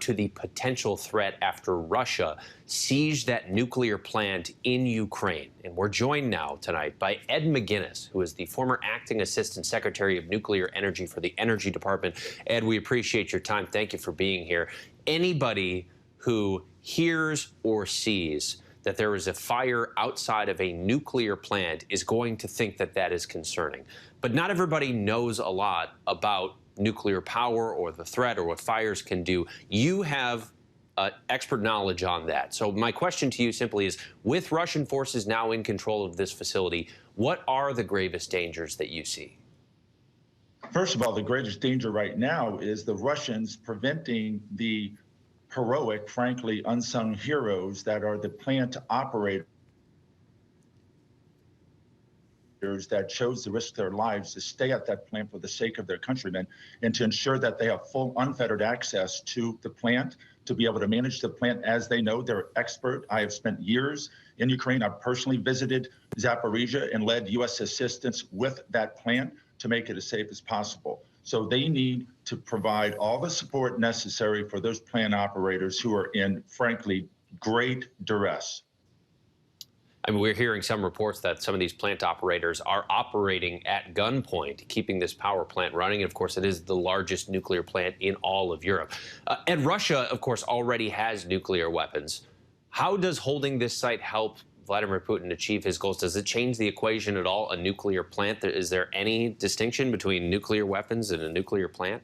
to the potential threat after Russia sieged that nuclear plant in Ukraine. And we're joined now tonight by Ed McGinnis, who is the former acting assistant secretary of nuclear energy for the Energy Department. Ed, we appreciate your time. Thank you for being here. Anybody who hears or sees that there is a fire outside of a nuclear plant is going to think that that is concerning. But not everybody knows a lot about nuclear power or the threat or what fires can do. You have expert knowledge on that. So my question to you simply is, with Russian forces now in control of this facility, what are the gravest dangers that you see? First of all, the greatest danger right now is the Russians preventing the heroic, frankly, unsung heroes that are the plant operators that chose to risk their lives to stay at that plant for the sake of their countrymen and to ensure that they have full unfettered access to the plant, to be able to manage the plant as they know. They're expert. I have spent years in Ukraine. I've personally visited Zaporizhia and led U.S. assistance with that plant to make it as safe as possible. So they need to provide all the support necessary for those plant operators who are in, frankly, great duress. I mean, we're hearing some reports that some of these plant operators are operating at gunpoint, keeping this power plant running. And of course, it is the largest nuclear plant in all of Europe. And Russia, of course, already has nuclear weapons. How does holding this site help Vladimir Putin achieve his goals? Does it change the equation at all, a nuclear plant? Is there any distinction between nuclear weapons and a nuclear plant?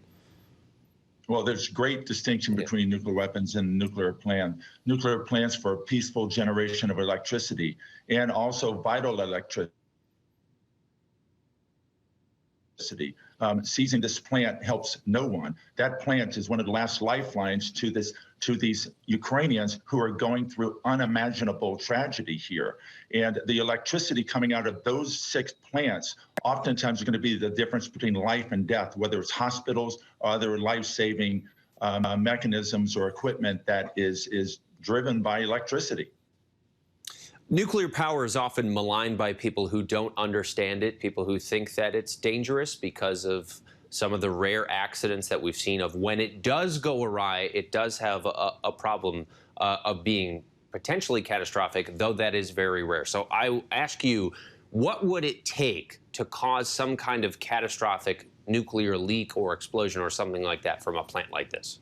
Well, there's great distinction between nuclear weapons and nuclear plant. Nuclear plants for peaceful generation of electricity and also vital electricity. Seizing this plant helps no one. That plant is one of the last lifelines to these Ukrainians who are going through unimaginable tragedy here. And the electricity coming out of those 6 plants oftentimes is going to be the difference between life and death, whether it's hospitals or other life-saving mechanisms or equipment that is driven by electricity. Nuclear power is often maligned by people who don't understand it, people who think that it's dangerous because of some of the rare accidents that we've seen of when it does go awry, it does have a problem of being potentially catastrophic, though that is very rare. So I ask you, what would it take to cause some kind of catastrophic nuclear leak or explosion or something like that from a plant like this?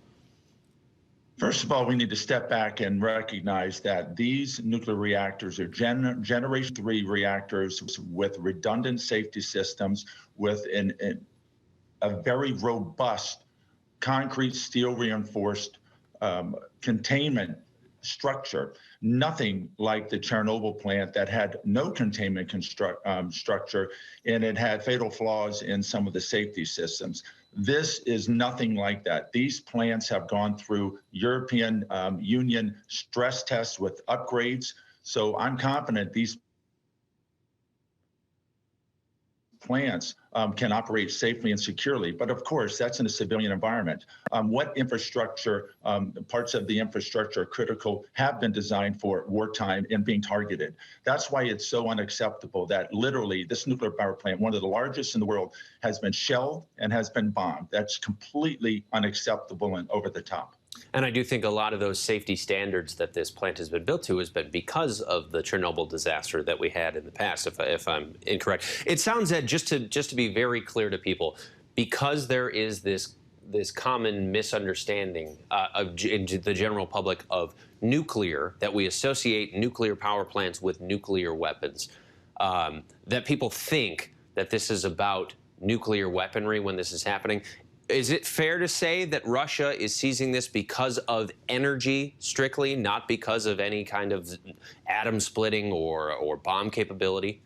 First of all, we need to step back and recognize that these nuclear reactors are Generation 3 reactors with redundant safety systems, with a very robust concrete steel reinforced containment structure. Nothing like the Chernobyl plant that had no containment structure, and it had fatal flaws in some of the safety systems. This is nothing like that. These plants have gone through European Union stress tests with upgrades. So I'm confident these plants can operate safely and securely. But of course, that's in a civilian environment. What infrastructure, parts of the infrastructure critical have been designed for wartime and being targeted. That's why it's so unacceptable that literally this nuclear power plant, one of the largest in the world, has been shelled and has been bombed. That's completely unacceptable and over the top. And I do think a lot of those safety standards that this plant has been built to has been because of the Chernobyl disaster that we had in the past, if I'm incorrect. It sounds that, just to be very clear to people, because there is this common misunderstanding in the general public of nuclear, that we associate nuclear power plants with nuclear weapons, that people think that this is about nuclear weaponry when this is happening. Is it fair to say that Russia is seizing this because of energy strictly, not because of any kind of atom splitting or bomb capability?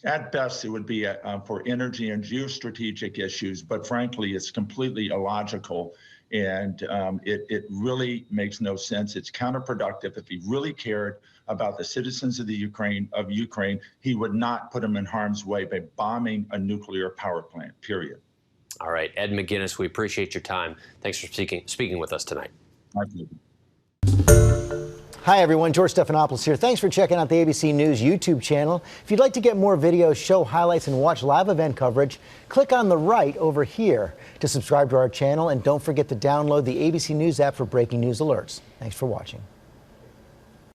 At best, it would be for energy and geostrategic issues, but frankly, it's completely illogical, and it really makes no sense. It's counterproductive. If he really cared about the citizens of Ukraine, he would not put them in harm's way by bombing a nuclear power plant, period. All right, Ed McGinnis, we appreciate your time. Thanks for speaking with us tonight. My pleasure. Hi, everyone. George Stephanopoulos here. Thanks for checking out the ABC News YouTube channel. If you'd like to get more videos, show highlights, and watch live event coverage, click on the right over here to subscribe to our channel. And don't forget to download the ABC News app for breaking news alerts. Thanks for watching.